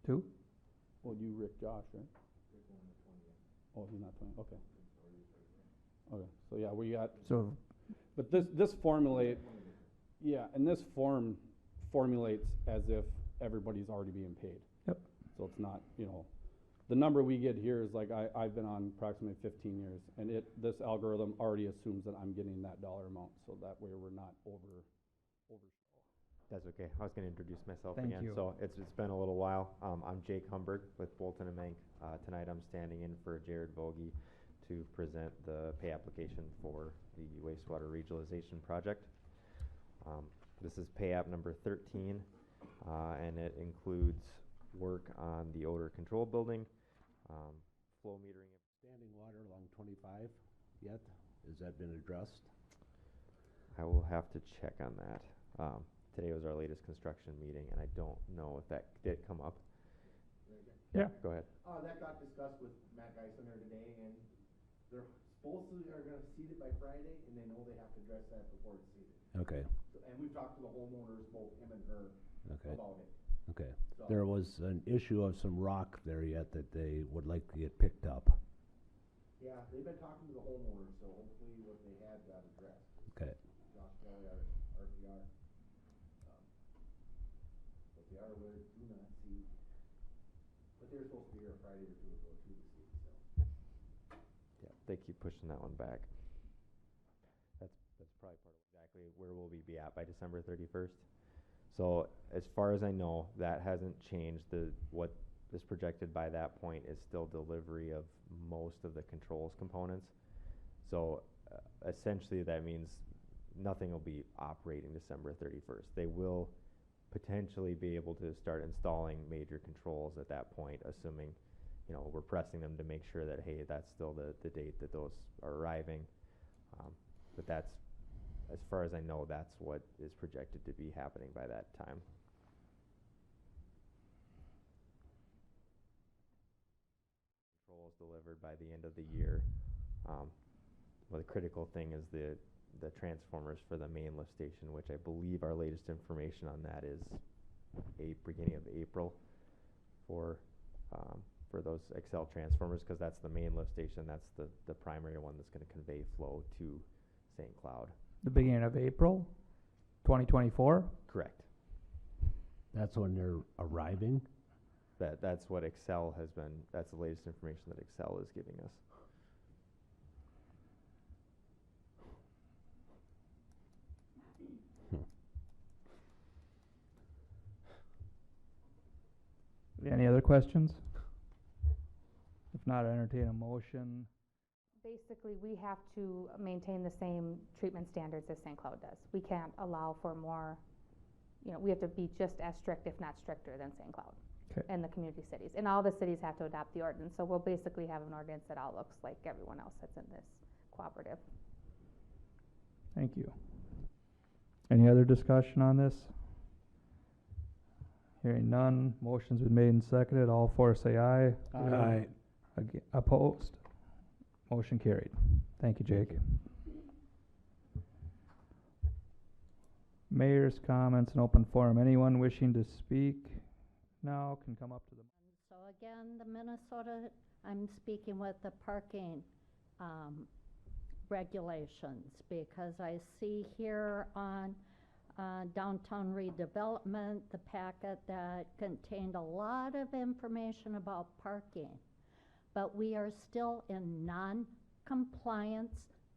Two? Well, you, Rick, Josh, right? Oh, he's not 20, okay. Okay, so yeah, we got, So, but this formulate, yeah, and this form formulates as if everybody's already being paid. Yep. So it's not, you know, the number we get here is like, I've been on approximately 15 years, and this algorithm already assumes that I'm getting that dollar amount, so that way we're not over. That's okay. I was going to introduce myself Thank again. you. So it's been a little while. I'm Jake Humbert with Bolton and Mank. Tonight I'm standing in for Jared Vogie to present the pay application for the wastewater regionalization project. This is pay app number 13, and it includes work on the odor control building, flow metering. Standing water along 25 yet? Has that been addressed? I will have to check on that. Today was our latest construction meeting, and I don't know if that did come up. Yeah. Go ahead. That got discussed with Matt Geisinger today, and they're supposedly are gonna seed it by Friday, and they know they have to address that before it's seeded. Okay, So, and we've talked to the homeowners, both him and her, okay, about it. okay. So, There was an issue of some rock there yet that they would like to get picked up. yeah, they've been talking to the homeowners, so hopefully what they had got addressed. Okay, Josh Kelly, our RPR. But they are aware, do not seed. But they're supposed to be here Friday or two ago to the seed, so. Yeah, they keep pushing that one back. That's probably part of exactly where will we be at by December 31st. So as far as I know, that hasn't changed. What is projected by that point is still delivery of most of the controls components. So essentially that means nothing will be operating December 31st. They will potentially be able to start installing major controls at that point, assuming, you know, we're pressing them to make sure that, hey, that's still the date that those are arriving. But that's, as far as I know, that's what is projected to be happening by that time. Controls delivered by the end of the year. Well, the critical thing is the transformers for the main lift station, which I believe our latest information on that is beginning of April for those Excel transformers, because that's the main lift station. That's the primary one that's going to convey flow to St. Cloud. the beginning of April, 2024? Correct. that's when they're arriving? That's what Excel has been, that's the latest information that Excel is giving us. Any other questions? If not, I entertain a motion. Basically, we have to maintain the same treatment standards as St. Cloud does. We can't allow for more, you know, we have to be just as strict, if not stricter, than St. Cloud. Okay. And the community cities. And all the cities have to adopt the ordinance, so we'll basically have an ordinance that all looks like everyone else that's in this cooperative. Thank you. Any other discussion on this? Hearing none, motion's been made and seconded, all four say aye. Aye. Opposed? Motion carried. Thank you, Jake. Mayor's comments and open forum. Anyone wishing to speak now can come up to the. So again, the Minnesota, I'm speaking with the parking regulations, because I see here on downtown redevelopment, the packet that contained a lot of information about parking. But we are still in non-compliance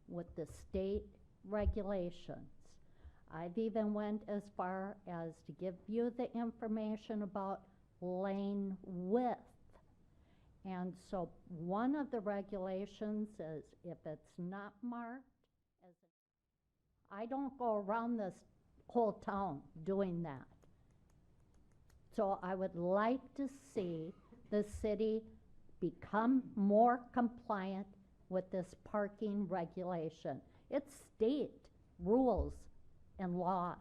with the state regulations. I've even went as far as to give you the information about lane width. And so one of the regulations is if it's not marked as I don't go around this whole town doing that. So I would like to see the city become more compliant with this parking regulation. It's state rules and laws.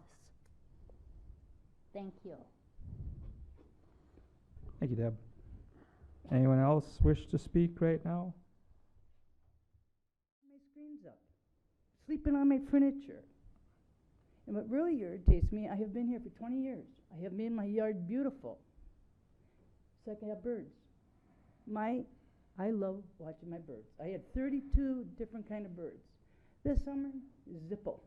Thank you. Thank you, Deb. Anyone else wish to speak right now? My screen's up, sleeping on my furniture. And what really irritates me, I have been here for 20 years. I have made my yard beautiful. so I can have birds. I love watching my birds. I had 32 different kind of birds. This summer, Zippo.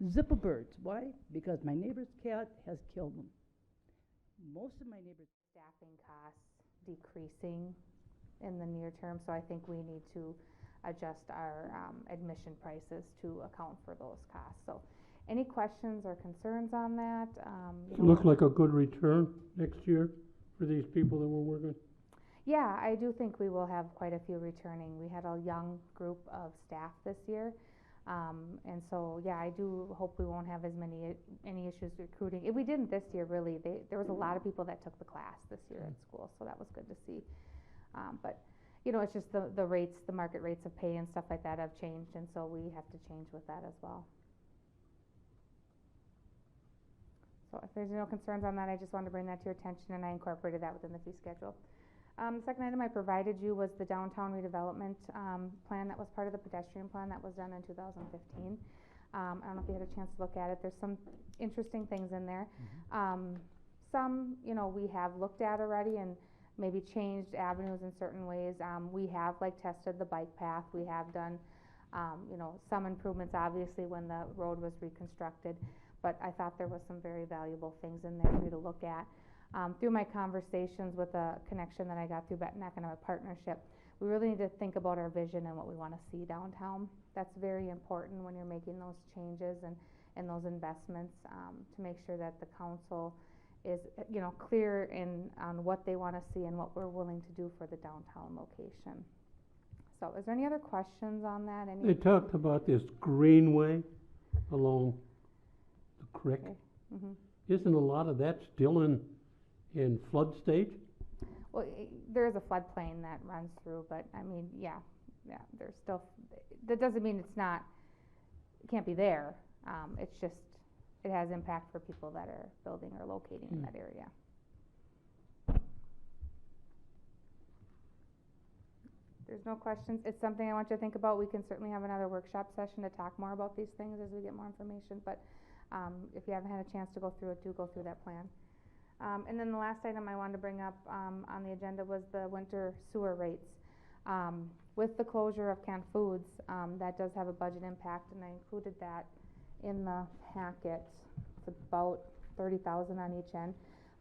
Zippo birds. Why? Because my neighbor's cat has killed them. Most of my neighbors. Staffing costs decreasing in the near term, so I think we need to adjust our admission prices to account for those costs. So, any questions or concerns on that? Look like a good return next year for these people that were working? Yeah, I do think we will have quite a few returning. We had a young group of staff this year. And so, yeah, I do hope we won't have any issues recruiting. If we didn't this year, really, there was a lot of people that took the class this year at school, so that was good to see. But, you know, it's just the rates, the market rates of pay and stuff like that have changed, and so we have to change with that as well. So if there's no concerns on that, I just wanted to bring that to your attention, and I incorporated that within the fee schedule. The second item I provided you was the downtown redevelopment plan that was part of the pedestrian plan that was done in 2015. I don't know if you had a chance to look at it. There's some interesting things in there. Some, you know, we have looked at already and maybe changed avenues in certain ways. We have tested the bike path. We have done, you know, some improvements obviously when the road was reconstructed, but I thought there was some very valuable things in there for you to look at. Through my conversations with a connection that I got through Benton Economic Partnership, we really need to think about our vision and what we want to see downtown. That's very important when you're making those changes and those investments, to make sure that the council is, you know, clear on what they want to see and what we're willing to do for the downtown location. So is there any other questions on that? They talked about this greenway along the creek. Okay. Isn't a lot of that still in flood stage? Well, there is a floodplain that runs through, but I mean, yeah, there's still, that doesn't mean it can't be there. It's just, it has impact for people that are building or locating in that area. There's no questions. It's something I want you to think about. We can certainly have another workshop session to talk more about these things as we get more information, but if you haven't had a chance to go through it, do go through that plan. And then the last item I wanted to bring up on the agenda was the winter sewer rates. With the closure of canned foods, that does have a budget impact, and I included that in the packet. It's about $30,000 on each end.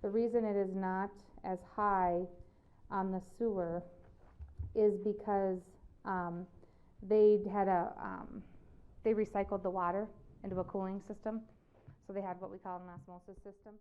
The reason it is not as high on the sewer is because they recycled the water into a cooling system, so they had what we call an osmosis system.